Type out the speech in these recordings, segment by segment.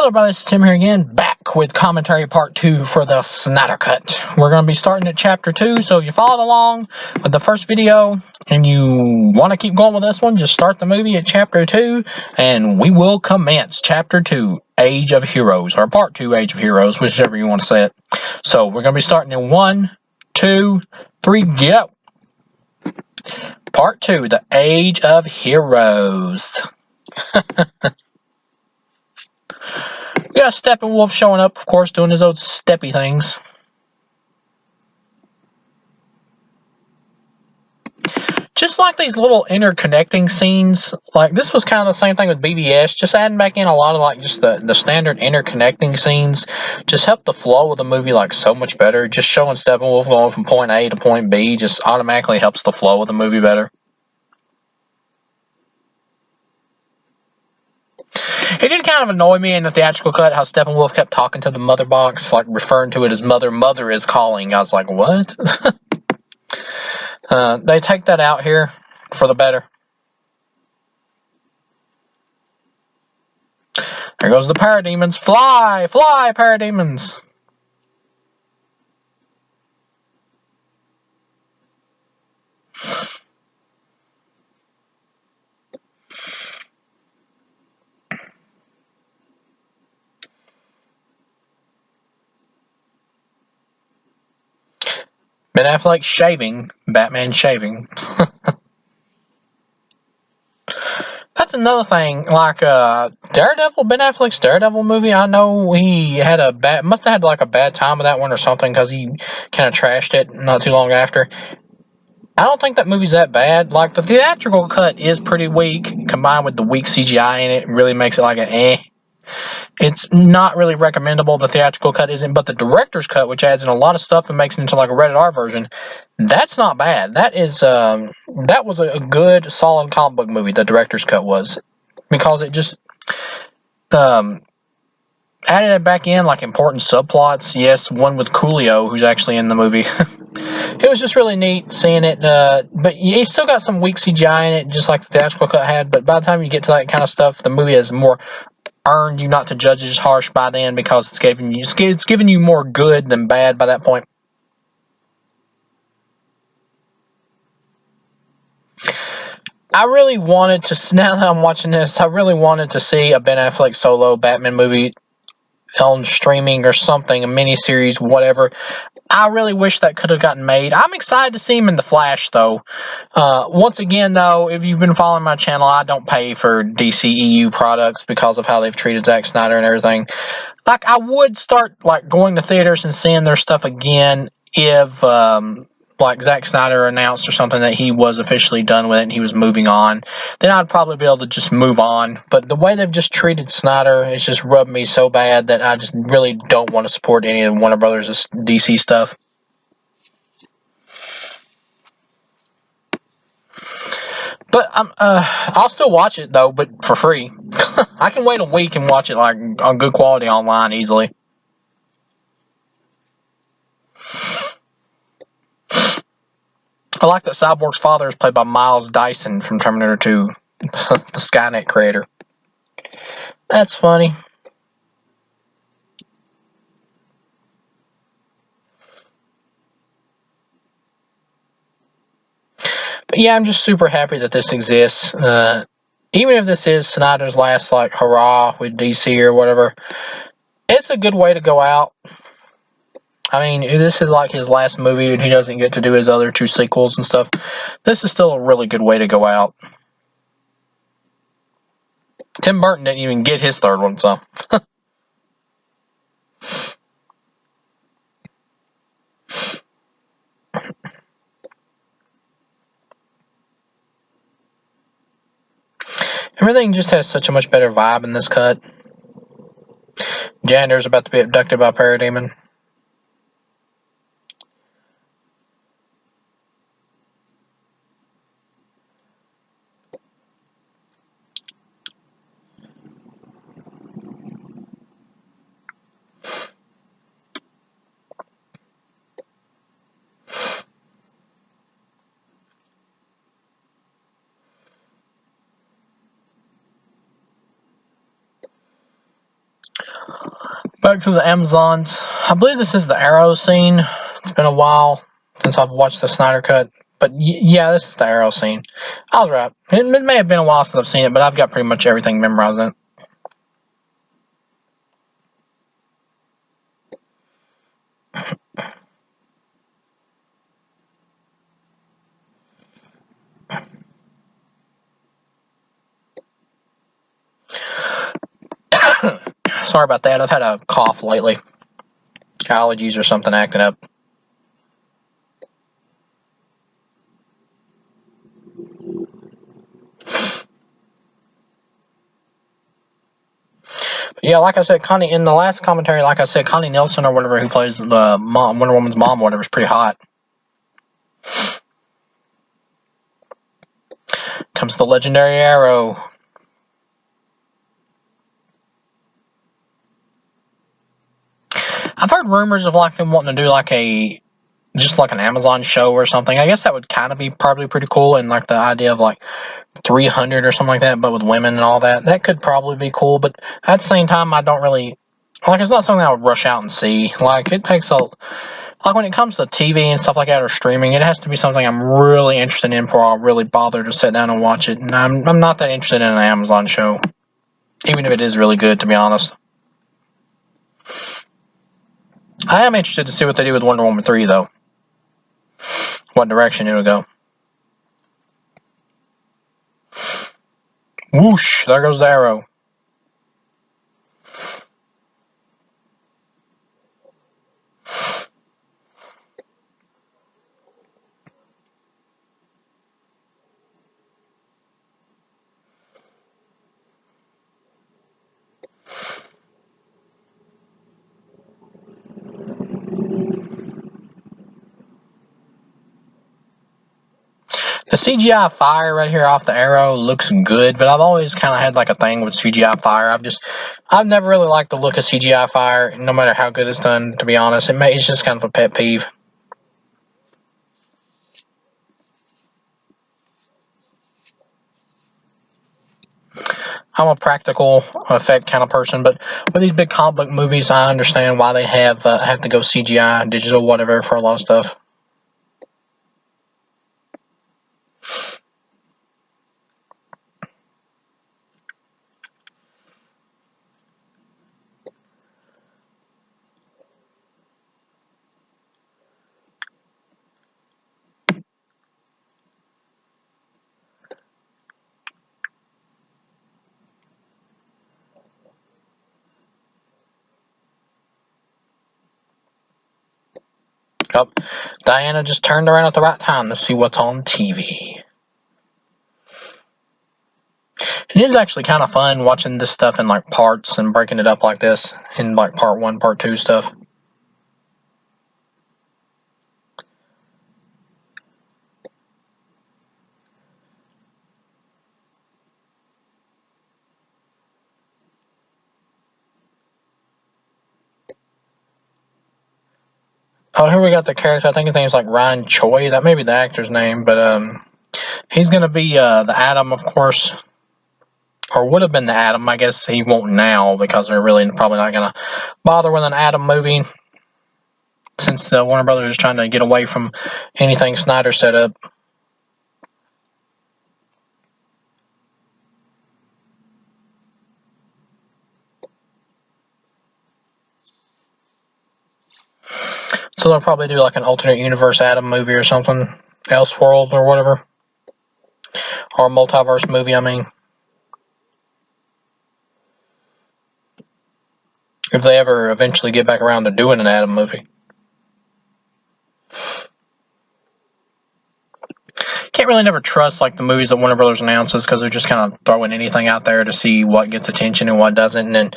Hello everybody, this is Tim here again, back with commentary part 2 for the Snyder Cut. We're going to be starting at chapter 2, so if you followed along with the first video and you want to keep going with this one, just start the movie at chapter 2 and we will commence chapter 2, Age of Heroes, or part 2, Age of Heroes, whichever you want to say it. So we're going to be starting in 1, 2, 3, go! Part 2, the Age of Heroes. We got Steppenwolf showing up, of course, doing his old steppy things. Just like these little interconnecting scenes, like this was kind of the same thing with BBS, just adding back in a lot of like just the standard interconnecting scenes just helped the flow of the movie like so much better. Just showing Steppenwolf going from point A to point B just automatically helps the flow of the movie better. It did kind of annoy me in the theatrical cut how Steppenwolf kept talking to the mother box, like referring to it as mother. Mother is calling. I was like, what? They take that out here for the better. There goes the parademons. Fly! Fly, parademons! Ben Affleck shaving. Batman shaving. That's another thing. Like Daredevil, Ben Affleck's Daredevil movie. I know he had must have had like a bad time with that one or something because he kind of trashed it not too long after. I don't think that movie's that bad. Like the theatrical cut is pretty weak, combined with the weak CGI in it, really makes it like an eh. It's not really recommendable. The theatrical cut isn't, but the director's cut, which adds in a lot of stuff and makes it into like a rated R version, that's not bad. That was a good, solid comic book movie. The director's cut was, because it just added it back in like important subplots. Yes, one with Coolio, who's actually in the movie. It was just really neat seeing it, but you still got some weak CGI in it, just like the theatrical cut had. But by the time you get to that kind of stuff, the movie has more earned you not to judge it as harsh by then, because it's giving you more good than bad by that point. I really wanted to, now that I'm watching this, I really wanted to see a Ben Affleck solo Batman movie on streaming or something, a miniseries, whatever. I really wish that could have gotten made. I'm excited to see him in The Flash, though. Once again, though, if you've been following my channel, I don't pay for DCEU products because of how they've treated Zack Snyder and everything. Like, I would start like going to theaters and seeing their stuff again if like Zack Snyder announced or something that he was officially done with it and he was moving on. Then I'd probably be able to just move on. But the way they've just treated Snyder, it's just rubbed me so bad that I just really don't want to support any of Warner Brothers' DC stuff. But I'll still watch it though, but for free. I can wait a week and watch it like on good quality online easily. I like that Cyborg's father is played by Miles Dyson from Terminator 2, the Skynet creator. That's funny. But yeah, I'm just super happy that this exists. Even if this is Snyder's last like hurrah with DC or whatever, it's a good way to go out. I mean, this is like his last movie and he doesn't get to do his other 2 sequels and stuff. This is still a really good way to go out. Tim Burton didn't even get his 3rd one, so. Everything just has such a much better vibe in this cut. Janitor's about to be abducted by a parademon. Back to the Amazons. I believe this is the Arrow scene. It's been a while since I've watched the Snyder cut. But yeah, this is the Arrow scene. I was right. It may have been a while since I've seen it, but I've got pretty much everything memorized in it. Sorry about that. I've had a cough lately. Allergies or something acting up. Yeah, like I said, Connie, in the last commentary, like I said, Connie Nielsen or whatever, who plays the Wonder Woman's mom, whatever, is pretty hot. Comes the legendary Arrow. I've heard rumors of like them wanting to do like just like an Amazon show or something. I guess that would kind of be probably pretty cool, and like the idea of like 300 or something like that, but with women and all that. That could probably be cool, but at the same time, I don't really like. It's not something I would rush out and see. Like it takes like when it comes to TV and stuff like that or streaming, it has to be something I'm really interested in before I'll really bother to sit down and watch it. And I'm not that interested in an Amazon show, even if it is really good, to be honest. I am interested to see what they do with Wonder Woman 3, though. What direction it'll go. Whoosh! There goes the Arrow. The CGI fire right here off the Arrow looks good, but I've always kind of had like a thing with CGI fire. I've never really liked the look of CGI fire, no matter how good it's done, to be honest. It's just kind of a pet peeve. I'm a practical effect kind of person, but with these big comic book movies, I understand why they have to go CGI, digital, whatever, for a lot of stuff. Yep. Diana just turned around at the right time to see what's on TV. It is actually kind of fun watching this stuff in like parts and breaking it up like this in like part 1, part 2 stuff. Oh, here we got the character. I think his name's like Ryan Choi. That may be the actor's name, but he's gonna be the Atom, of course, or would have been the Atom. I guess he won't now because they're really probably not gonna bother with an Atom movie since Warner Brothers is trying to get away from anything Snyder set up. So they'll probably do like an alternate universe Atom movie or something, Elseworld or whatever, or a multiverse movie. I mean, if they ever eventually get back around to doing an Atom movie. Can't really never trust like the movies that Warner Brothers announces because they're just kind of throwing anything out there to see what gets attention and what doesn't, and then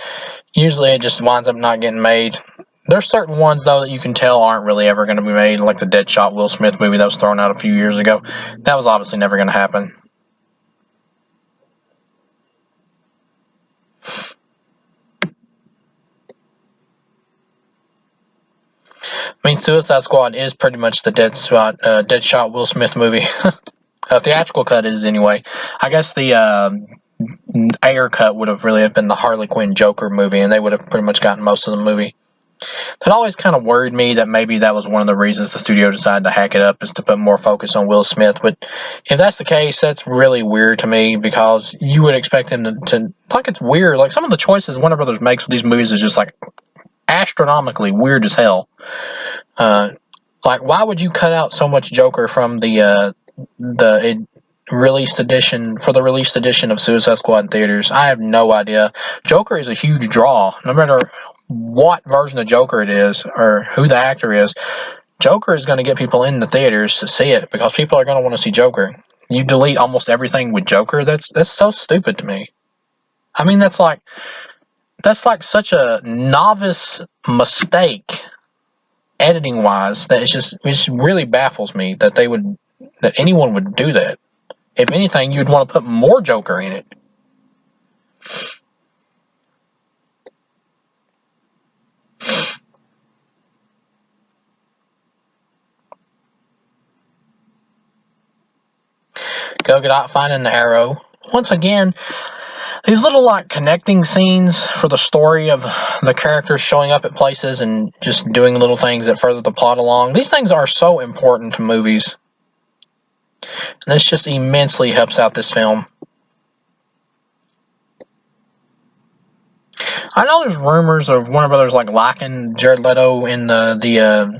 usually it just winds up not getting made. There's certain ones though that you can tell aren't really ever going to be made, like the Deadshot Will Smith movie that was thrown out a few years ago. That was obviously never going to happen. I mean, Suicide Squad is pretty much the Deadshot Will Smith movie. A theatrical cut is anyway. I guess the Ayer cut would have really have been the Harley Quinn Joker movie, and they would have pretty much gotten most of the movie. That always kind of worried me that maybe that was one of the reasons the studio decided to hack it up, is to put more focus on Will Smith. But if that's the case, that's really weird to me, because you would expect him to like, it's weird. Like, some of the choices Warner Brothers makes with these movies is just like astronomically weird as hell. Like, why would you cut out so much Joker from the released edition, for the released edition of Suicide Squad in theaters? I have no idea. Joker is a huge draw, no matter what version of Joker it is or who the actor is. Joker is going to get people in the theaters to see it, because people are going to want to see Joker. You delete almost everything with Joker. That's so stupid to me. I mean, that's like such a novice mistake, editing wise, that it just really baffles me that anyone would do that. If anything, you'd want to put more Joker in it. Gal Gadot finding the arrow. Once again, these little like connecting scenes for the story of the characters showing up at places and just doing little things that further the plot along. These things are so important to movies. And this just immensely helps out this film. I know there's rumors of Warner Brothers like liking Jared Leto in the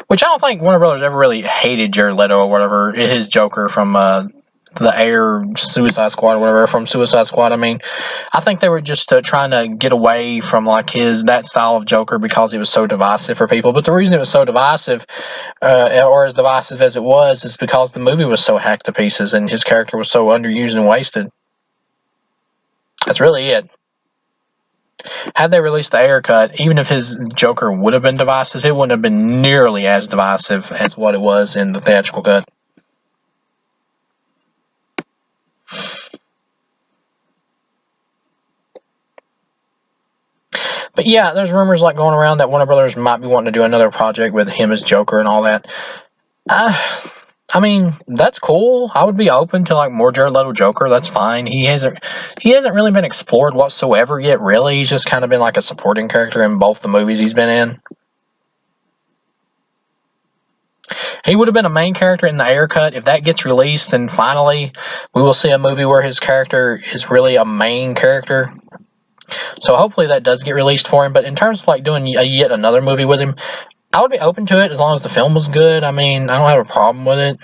which I don't think Warner Brothers ever really hated Jared Leto or whatever, his Joker from the Ayer Suicide Squad or whatever, from Suicide Squad. I mean, I think they were just trying to get away from like that style of Joker, because it was so divisive for people. But the reason it was so divisive, or as divisive as it was, is because the movie was so hacked to pieces and his character was so underused and wasted. That's really it. Had they released the Ayer cut, even if his Joker would have been divisive, it wouldn't have been nearly as divisive as what it was in the theatrical cut. But yeah, there's rumors like going around that Warner Brothers might be wanting to do another project with him as Joker and all that. I mean, that's cool. I would be open to like more Jared Leto Joker. That's fine. He hasn't really been explored whatsoever yet. Really, he's just kind of been like a supporting character in both the movies he's been in. He would have been a main character in the Ayer cut. If that gets released, then finally we will see a movie where his character is really a main character. So hopefully that does get released for him. But in terms of like doing yet another movie with him, I would be open to it as long as the film was good. I mean, I don't have a problem with it.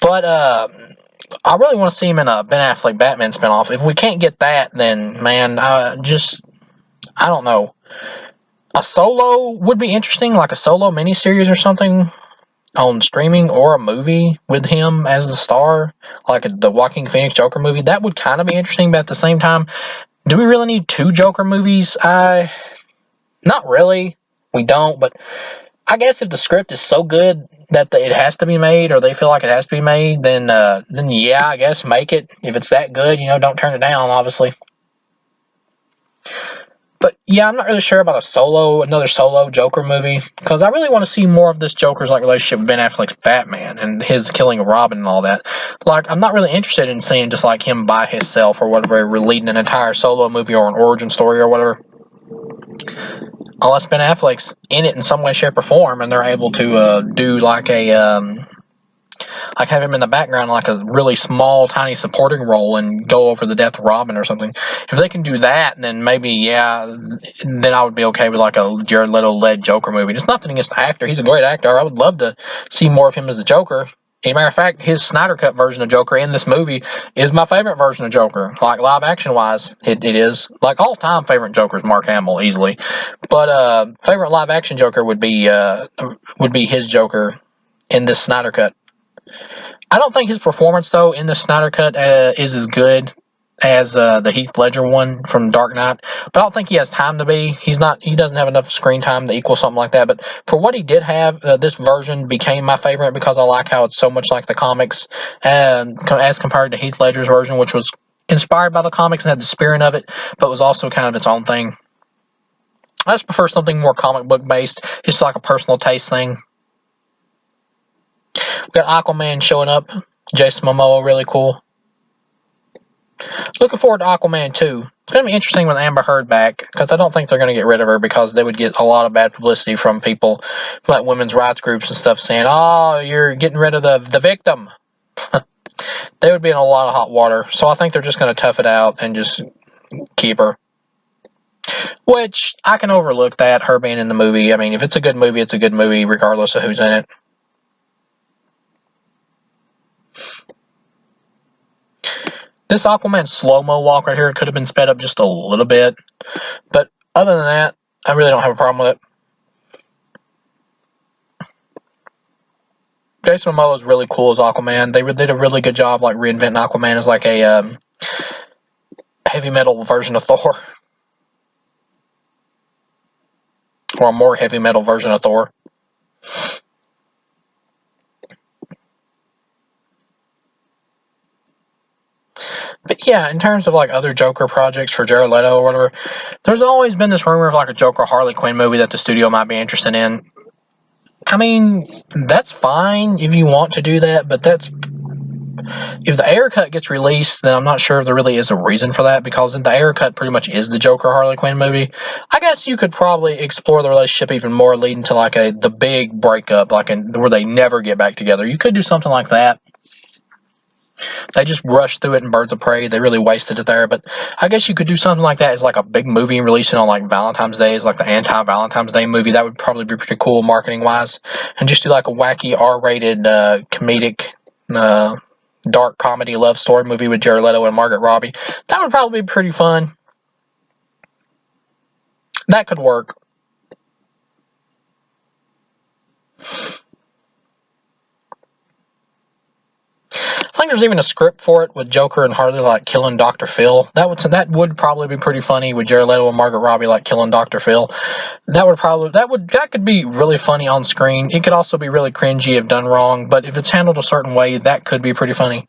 But I really want to see him in a Ben Affleck Batman spinoff. If we can't get that, then man, I don't know. A Solo would be interesting, like a Solo miniseries or something on streaming, or a movie with him as the star, like the Joaquin Phoenix Joker movie. That would kind of be interesting, but at the same time, do we really need two Joker movies? Not really. We don't, but I guess if the script is so good that it has to be made, or they feel like it has to be made, then yeah, I guess make it. If it's that good, don't turn it down, obviously. But yeah, I'm not really sure about another solo Joker movie, because I really want to see more of this Joker's like relationship with Ben Affleck's Batman and his killing of Robin and all that. Like, I'm not really interested in seeing just like him by himself or whatever, leading an entire solo movie or an origin story or whatever. Unless Ben Affleck's in it in some way, shape, or form, and they're able to do like like have him in the background, like a really small, tiny supporting role, and go over the death of Robin or something. If they can do that, then maybe, yeah, then I would be okay with like a Jared Leto-led Joker movie. It's nothing against the actor. He's a great actor. I would love to see more of him as the Joker. As a matter of fact, his Snyder Cut version of Joker in this movie is my favorite version of Joker. Like, live action wise, it is. Like, all time favorite Joker is Mark Hamill, easily. But favorite live action Joker would be his Joker in this Snyder Cut. I don't think his performance, though, in the Snyder Cut is as good as the Heath Ledger one from Dark Knight, but I don't think he has time to be. He doesn't have enough screen time to equal something like that. But for what he did have, this version became my favorite, because I like how it's so much like the comics, and as compared to Heath Ledger's version, which was inspired by the comics and had the spirit of it, but was also kind of its own thing. I just prefer something more comic book based, just like a personal taste thing. We got Aquaman showing up. Jason Momoa, really cool. Looking forward to Aquaman 2. It's going to be interesting with Amber Heard back, because I don't think they're going to get rid of her, because they would get a lot of bad publicity from people like women's rights groups and stuff saying, oh, you're getting rid of the victim. They would be in a lot of hot water. So I think they're just going to tough it out and just keep her. Which, I can overlook that, her being in the movie. I mean, if it's a good movie, it's a good movie, regardless of who's in it. This Aquaman slow-mo walk right here could have been sped up just a little bit. But other than that, I really don't have a problem with it. Jason Momoa is really cool as Aquaman. They did a really good job like reinventing Aquaman as like a heavy metal version of Thor. Or a more heavy metal version of Thor. But yeah, in terms of like other Joker projects for Jared Leto or whatever, there's always been this rumor of like a Joker Harley Quinn movie that the studio might be interested in. I mean, that's fine if you want to do that, but if the Ayer cut gets released, then I'm not sure if there really is a reason for that, because the Ayer cut pretty much is the Joker Harley Quinn movie. I guess you could probably explore the relationship even more, leading to like the big breakup, where they never get back together. You could do something like that. They just rushed through it in Birds of Prey. They really wasted it there. But I guess you could do something like that as like a big movie and release it on like Valentine's Day, as like the anti-Valentine's Day movie. That would probably be pretty cool marketing wise. And just do like a wacky R-rated comedic dark comedy love story movie with Jared Leto and Margaret Robbie. That would probably be pretty fun. That could work. I think there's even a script for it with Joker and Harley like killing Dr. Phil. That would probably be pretty funny with Jared Leto and Margaret Robbie like killing Dr. Phil. That could be really funny on screen. It could also be really cringy if done wrong, but if it's handled a certain way, that could be pretty funny.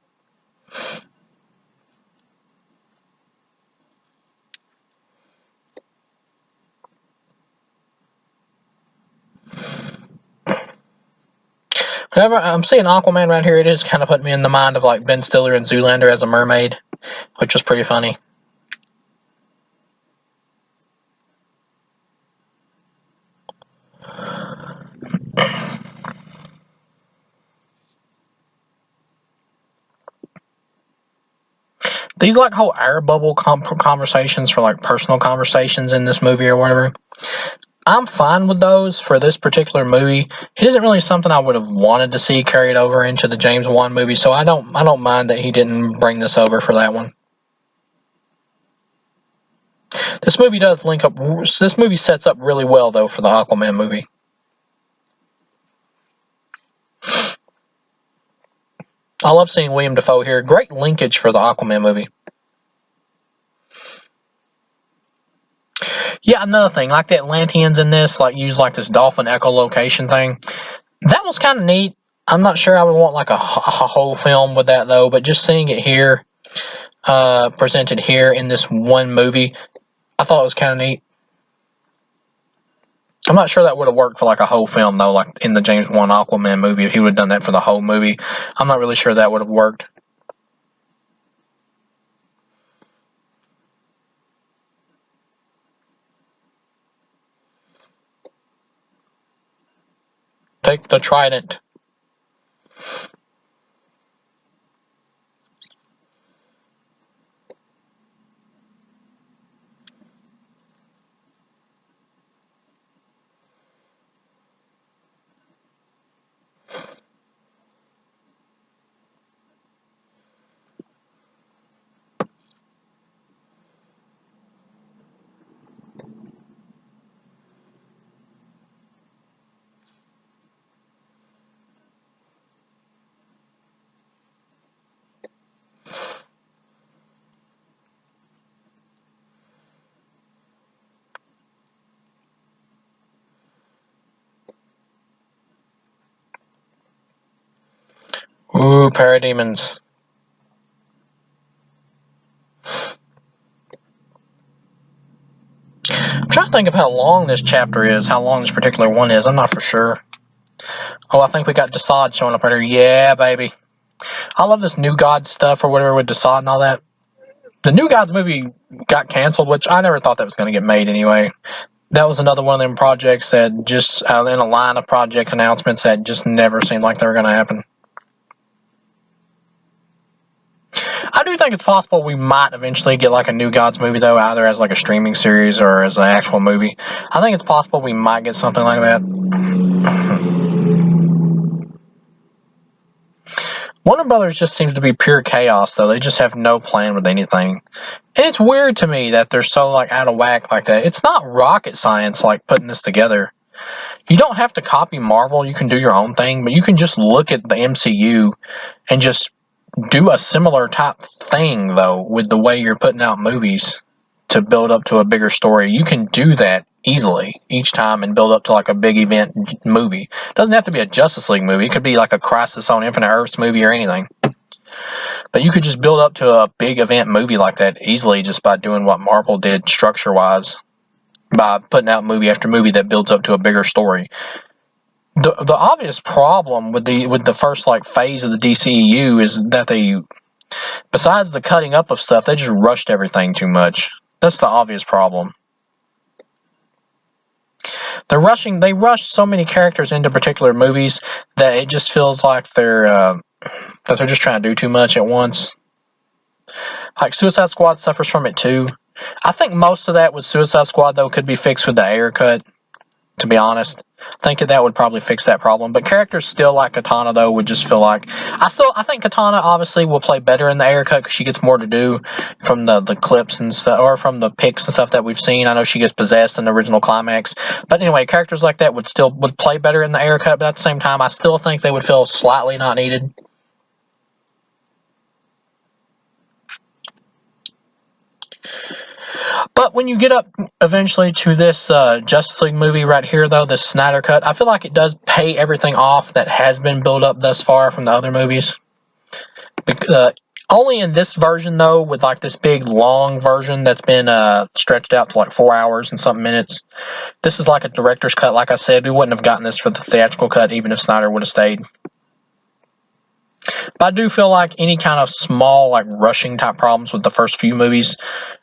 Whenever I'm seeing Aquaman right here, it is kind of putting me in the mind of like Ben Stiller and Zoolander as a mermaid, which was pretty funny. These like whole air bubble conversations for like personal conversations in this movie or whatever, I'm fine with those for this particular movie. It isn't really something I would have wanted to see carried over into the James Wan movie, so I don't mind that he didn't bring this over for that one. This movie does link up. This movie sets up really well though for the Aquaman movie. I love seeing William Dafoe here. Great linkage for the Aquaman movie. Yeah, another thing, like the Atlanteans in this, like use like this dolphin echolocation thing. That was kind of neat. I'm not sure I would want like a whole film with that though, but just seeing it here, presented here in this one movie, I thought it was kind of neat. I'm not sure that would have worked for like a whole film though, like in the James Wan Aquaman movie. If he would have done that for the whole movie, I'm not really sure that would have worked. Take the trident. Ooh, parademons. I'm trying to think of how long this chapter is, how long this particular one is. I'm not for sure. Oh, I think we got Desaad showing up right here. Yeah, baby. I love this New Gods stuff or whatever with Desaad and all that. The New Gods movie got canceled, which I never thought that was going to get made anyway. That was another one of them projects that just, in a line of project announcements that just never seemed like they were going to happen. I do think it's possible we might eventually get like a New Gods movie, though, either as like a streaming series or as an actual movie. I think it's possible we might get something like that. Warner Brothers just seems to be pure chaos, though. They just have no plan with anything. And it's weird to me that they're so like out of whack like that. It's not rocket science like putting this together. You don't have to copy Marvel. You can do your own thing, but you can just look at the MCU and just do a similar type thing, though, with the way you're putting out movies to build up to a bigger story. You can do that easily each time and build up to like a big event movie. It doesn't have to be a Justice League movie. It could be like a Crisis on Infinite Earths movie or anything. But you could just build up to a big event movie like that easily just by doing what Marvel did structure-wise, by putting out movie after movie that builds up to a bigger story. The obvious problem with the first like phase of the DCEU is that they, besides the cutting up of stuff, they just rushed everything too much. That's the obvious problem. They rush so many characters into particular movies that it just feels like they're just trying to do too much at once. Like Suicide Squad suffers from it too. I think most of that with Suicide Squad though could be fixed with the Ayer cut. To be honest, I think that would probably fix that problem. But characters still like Katana though would just feel like I think Katana obviously will play better in the Ayer cut because she gets more to do from the clips and stuff, or from the pics and stuff that we've seen. I know she gets possessed in the original climax, but anyway, characters like that would play better in the Ayer cut. But at the same time, I still think they would feel slightly not needed. But when you get up eventually to this Justice League movie right here, though, this Snyder cut, I feel like it does pay everything off that has been built up thus far from the other movies. Only in this version, though, with like this big long version that's been stretched out to like 4 hours and something minutes. This is like a director's cut. Like I said, we wouldn't have gotten this for the theatrical cut even if Snyder would have stayed. But I do feel like any kind of small, like rushing type problems with the first few movies,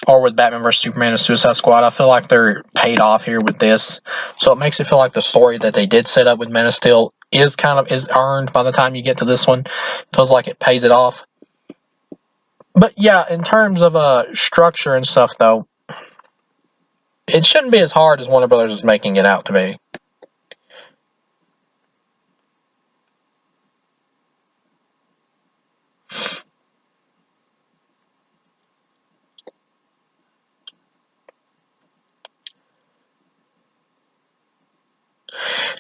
or with Batman vs Superman and Suicide Squad, I feel like they're paid off here with this. So it makes it feel like the story that they did set up with Man of Steel is earned by the time you get to this one. Feels like it pays it off. But yeah, in terms of structure and stuff, though, it shouldn't be as hard as Warner Brothers is making it out to be.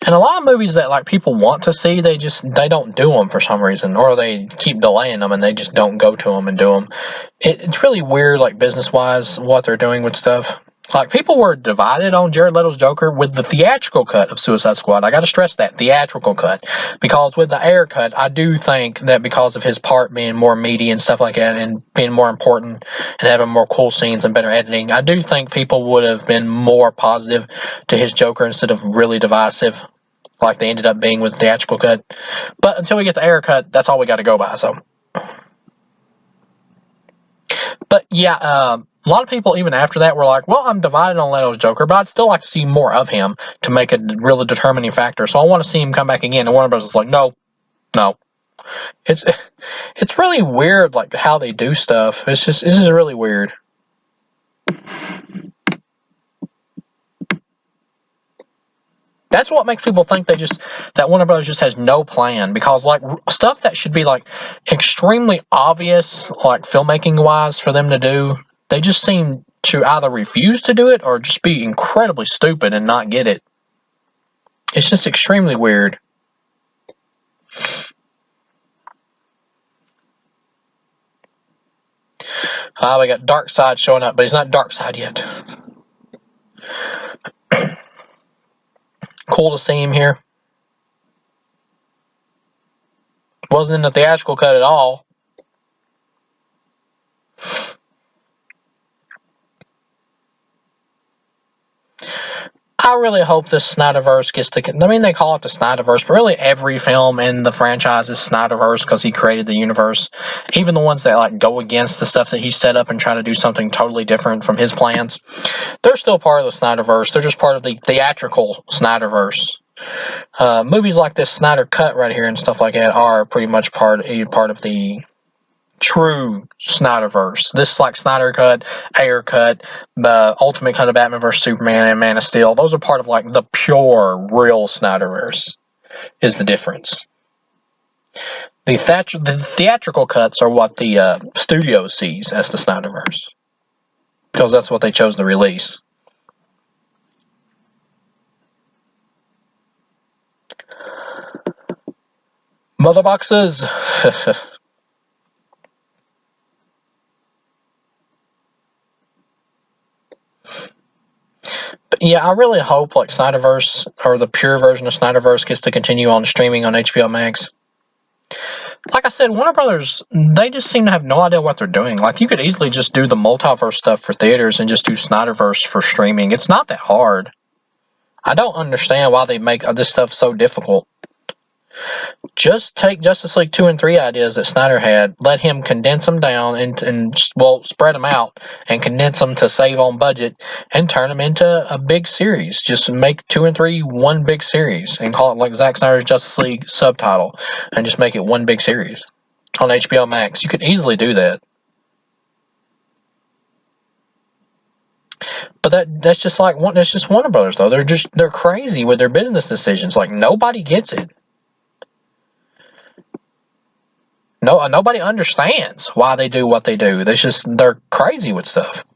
And a lot of movies that like people want to see, they don't do them for some reason, or they keep delaying them and they just don't go to them and do them. It's really weird, like business wise, what they're doing with stuff. Like people were divided on Jared Leto's Joker with the theatrical cut of Suicide Squad. I got to stress that theatrical cut, because with the Ayer cut, I do think that because of his part being more meaty and stuff like that, and being more important and having more cool scenes and better editing, I do think people would have been more positive to his Joker instead of really divisive, like they ended up being with the theatrical cut. But until we get the Ayer cut, that's all we got to go by. So, but yeah, a lot of people even after that were like, "Well, I'm divided on Leto's Joker, but I'd still like to see more of him to make a really determining factor. So I want to see him come back again." And Warner Bros. Is like, "No, no." It's it's really weird, like how they do stuff. This is really weird. That's what makes people think that Warner Bros. Just has no plan, because like stuff that should be like extremely obvious, like filmmaking wise, for them to do, they just seem to either refuse to do it or just be incredibly stupid and not get it. It's just extremely weird. We got Darkseid showing up, but he's not Darkseid yet. Cool to see him here. Wasn't in the theatrical cut at all. I really hope this Snyderverse gets to. I mean, they call it the Snyderverse, but really every film in the franchise is Snyderverse because he created the universe. Even the ones that like go against the stuff that he set up and try to do something totally different from his plans, they're still part of the Snyderverse. They're just part of the theatrical Snyderverse. Movies like this Snyder Cut right here and stuff like that are pretty much part of the true Snyderverse. This like Snyder Cut, Ayer Cut, the Ultimate Cut of Batman vs Superman, and Man of Steel. Those are part of like the pure, real Snyderverse. Is the difference. The theatrical cuts are what the studio sees as the Snyderverse because that's what they chose to release. Mother boxes. But yeah, I really hope like Snyderverse or the pure version of Snyderverse gets to continue on streaming on HBO Max. Like I said, Warner Brothers, they just seem to have no idea what they're doing. Like you could easily just do the multiverse stuff for theaters and just do Snyderverse for streaming. It's not that hard. I don't understand why they make this stuff so difficult. Just take Justice League 2 and 3 ideas that Snyder had, let him condense them down and spread them out and condense them to save on budget and turn them into a big series. Just make 2 and 3 one big series and call it like Zack Snyder's Justice League subtitle and just make it one big series on HBO Max. You could easily do that. But that's just Warner Brothers though. They're crazy with their business decisions. Like nobody gets it. No, nobody understands why they do what they do. They're crazy with stuff.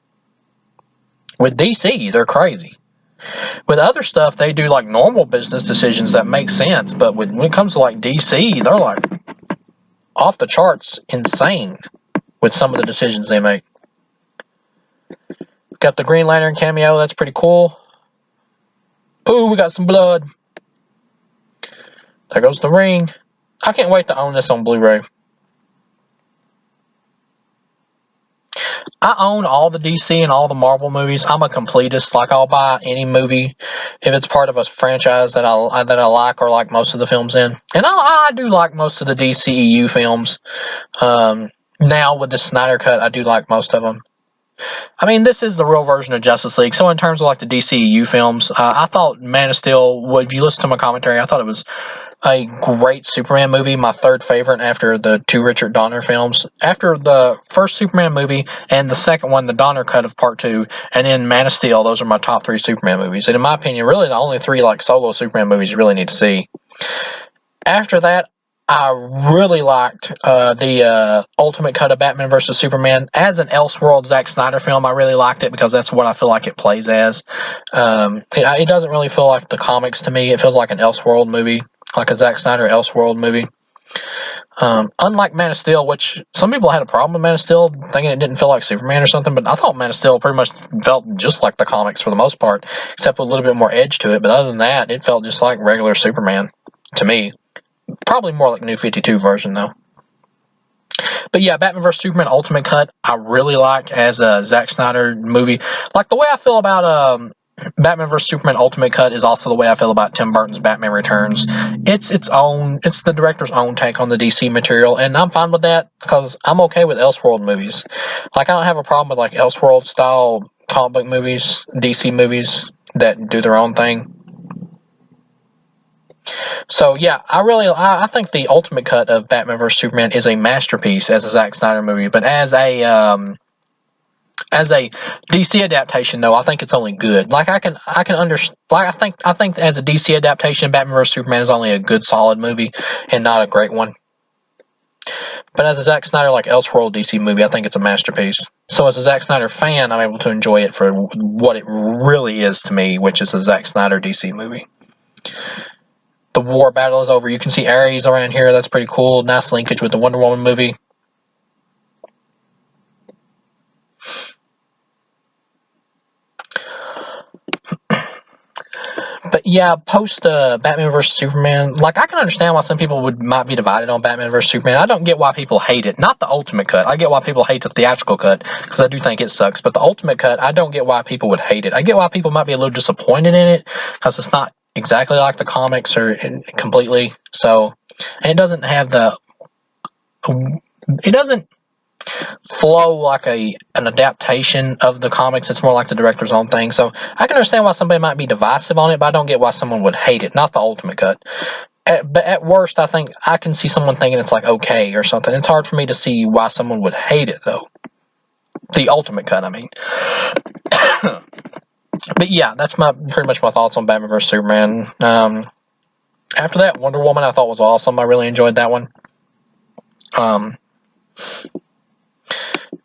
With DC, they're crazy. With other stuff, they do like normal business decisions that make sense. But when it comes to like DC, they're like off the charts, insane with some of the decisions they make. Got the Green Lantern cameo. That's pretty cool. Ooh, we got some blood. There goes the ring. I can't wait to own this on Blu-ray. I own all the DC and all the Marvel movies. I'm a completist. Like I'll buy any movie if it's part of a franchise that I like or like most of the films in. And I do like most of the DCEU films. Now with the Snyder Cut, I do like most of them. I mean, this is the real version of Justice League. So in terms of like the DCEU films, I thought Man of Steel. If you listen to my commentary, I thought it was a great Superman movie, my third favorite after the two Richard Donner films. After the first Superman movie and the second one, the Donner cut of part two, and then Man of Steel, those are my top three Superman movies. And in my opinion, really the only three like solo Superman movies you really need to see. After that, I really liked the Ultimate Cut of Batman vs Superman as an Elseworld Zack Snyder film. I really liked it because that's what I feel like it plays as. It doesn't really feel like the comics to me. It feels like an Elseworld movie, like a Zack Snyder Elseworld movie. Unlike Man of Steel, which some people had a problem with Man of Steel, thinking it didn't feel like Superman or something, but I thought Man of Steel pretty much felt just like the comics for the most part, except with a little bit more edge to it. But other than that, it felt just like regular Superman to me. Probably more like New 52 version, though. But yeah, Batman vs. Superman Ultimate Cut, I really like as a Zack Snyder movie. Like the way I feel about Batman vs. Superman Ultimate Cut is also the way I feel about Tim Burton's Batman Returns. It's the director's own take on the DC material, and I'm fine with that because I'm okay with Elseworld movies. Like I don't have a problem with like Elseworld style comic book movies, DC movies that do their own thing. So yeah, I think the Ultimate Cut of Batman vs Superman is a masterpiece as a Zack Snyder movie, but as a DC adaptation though, I think it's only good. Like I can understand. Like I think as a DC adaptation, Batman vs Superman is only a good solid movie and not a great one. But as a Zack Snyder like Elseworld DC movie, I think it's a masterpiece. So as a Zack Snyder fan, I'm able to enjoy it for what it really is to me, which is a Zack Snyder DC movie. The war battle is over. You can see Ares around here. That's pretty cool. Nice linkage with the Wonder Woman movie. But yeah, post Batman vs Superman, like I can understand why some people might be divided on Batman vs Superman. I don't get why people hate it. Not the ultimate cut. I get why people hate the theatrical cut because I do think it sucks. But the ultimate cut, I don't get why people would hate it. I get why people might be a little disappointed in it because it's not exactly like the comics or completely. So, and it doesn't have the. It doesn't flow like an adaptation of the comics. It's more like the director's own thing. So I can understand why somebody might be divisive on it, but I don't get why someone would hate it. Not the ultimate cut. But at worst, I think I can see someone thinking it's like okay or something. It's hard for me to see why someone would hate it though. The ultimate cut, I mean. But yeah, that's pretty much my thoughts on Batman vs Superman. After that, Wonder Woman I thought was awesome. I really enjoyed that one.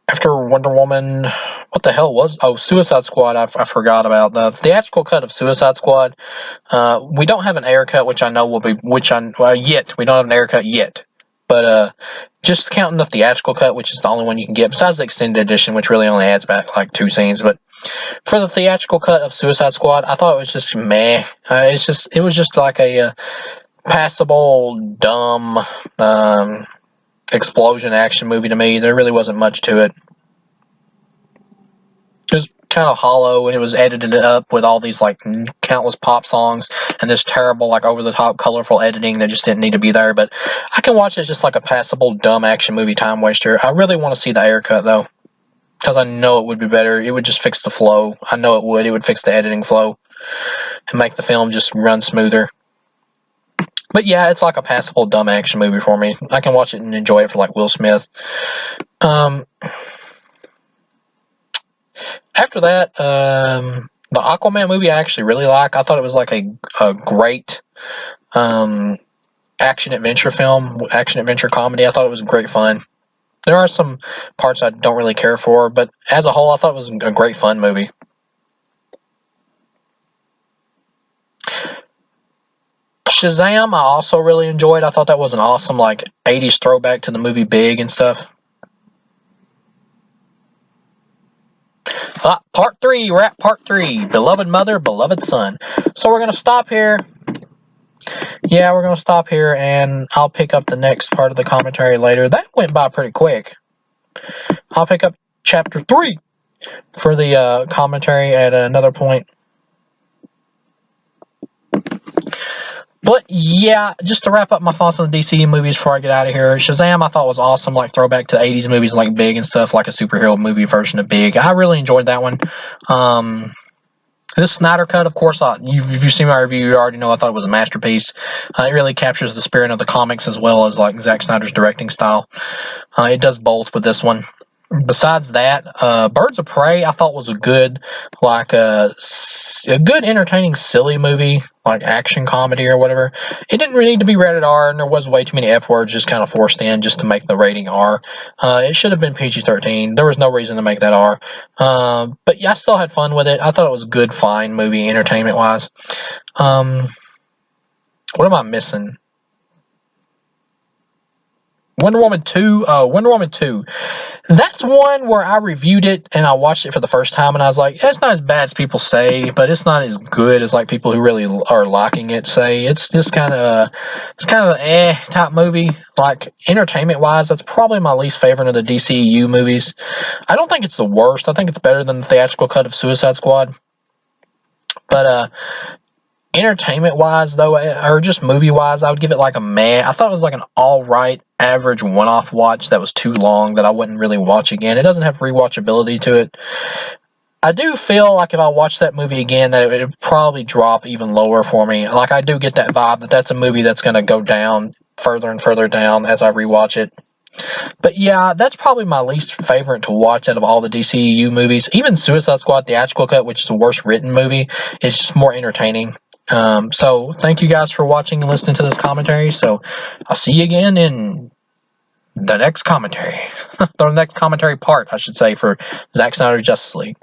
After Wonder Woman, what the hell was? Oh, Suicide Squad. I forgot about the theatrical cut of Suicide Squad. We don't have an air cut, which I know will be. Yet we don't have an air cut yet. But just counting the theatrical cut, which is the only one you can get, besides the extended edition, which really only adds back like 2 scenes. But for the theatrical cut of Suicide Squad, I thought it was just meh. It was just like a passable, dumb explosion action movie to me. There really wasn't much to it. It was kind of hollow, and it was edited up with all these like countless pop songs and this terrible like over the top colorful editing that just didn't need to be there. But I can watch it as just like a passable dumb action movie time waster. I really want to see the air cut though, because I know it would be better. It would just fix the flow. I know it would. It would fix the editing flow and make the film just run smoother. But yeah, it's like a passable dumb action movie for me. I can watch it and enjoy it for like Will Smith. After that, the Aquaman movie I actually really like. I thought it was like a great action adventure film, action adventure comedy. I thought it was great fun. There are some parts I don't really care for, but as a whole, I thought it was a great fun movie. Shazam, I also really enjoyed. I thought that was an awesome like 80s throwback to the movie Big and stuff. Part 3, we're at part 3. Beloved mother, beloved son. So we're going to stop here. Yeah, we're going to stop here, and I'll pick up the next part of the commentary later. That went by pretty quick. I'll pick up chapter 3 for the commentary at another point. But yeah, just to wrap up my thoughts on the DCU movies before I get out of here. Shazam I thought was awesome, like throwback to 80s movies like Big and stuff, like a superhero movie version of Big. I really enjoyed that one. This Snyder cut, of course, if you've seen my review, you already know I thought it was a masterpiece. It really captures the spirit of the comics as well as like Zack Snyder's directing style. It does both with this one. Besides that, Birds of Prey I thought was a good, like a good entertaining silly movie, like action comedy or whatever. It didn't really need to be rated R, and there was way too many F words just kind of forced in just to make the rating R. It should have been PG-13. There was no reason to make that R. But yeah, I still had fun with it. I thought it was a good, fine movie, entertainment wise. What am I missing? Wonder Woman 2. Wonder Woman 2. That's one where I reviewed it and I watched it for the first time and I was like, it's not as bad as people say, but it's not as good as like people who really are liking it say. It's just kind of an type movie. Like entertainment wise, that's probably my least favorite of the DCEU movies. I don't think it's the worst. I think it's better than the theatrical cut of Suicide Squad. But entertainment wise though, or just movie wise, I would give it like a meh. I thought it was like an alright average one-off watch that was too long that I wouldn't really watch again. It doesn't have rewatchability to it. I do feel like if I watch that movie again that it would probably drop even lower for me. Like I do get that vibe that that's a movie that's going to go down further and further down as I rewatch it. But yeah, that's probably my least favorite to watch out of all the DCEU movies. Even Suicide Squad theatrical cut, which is the worst written movie, is just more entertaining. So thank you guys for watching and listening to this commentary. So I'll see you again in the next commentary. The next commentary part, I should say, for Zack Snyder's Justice League.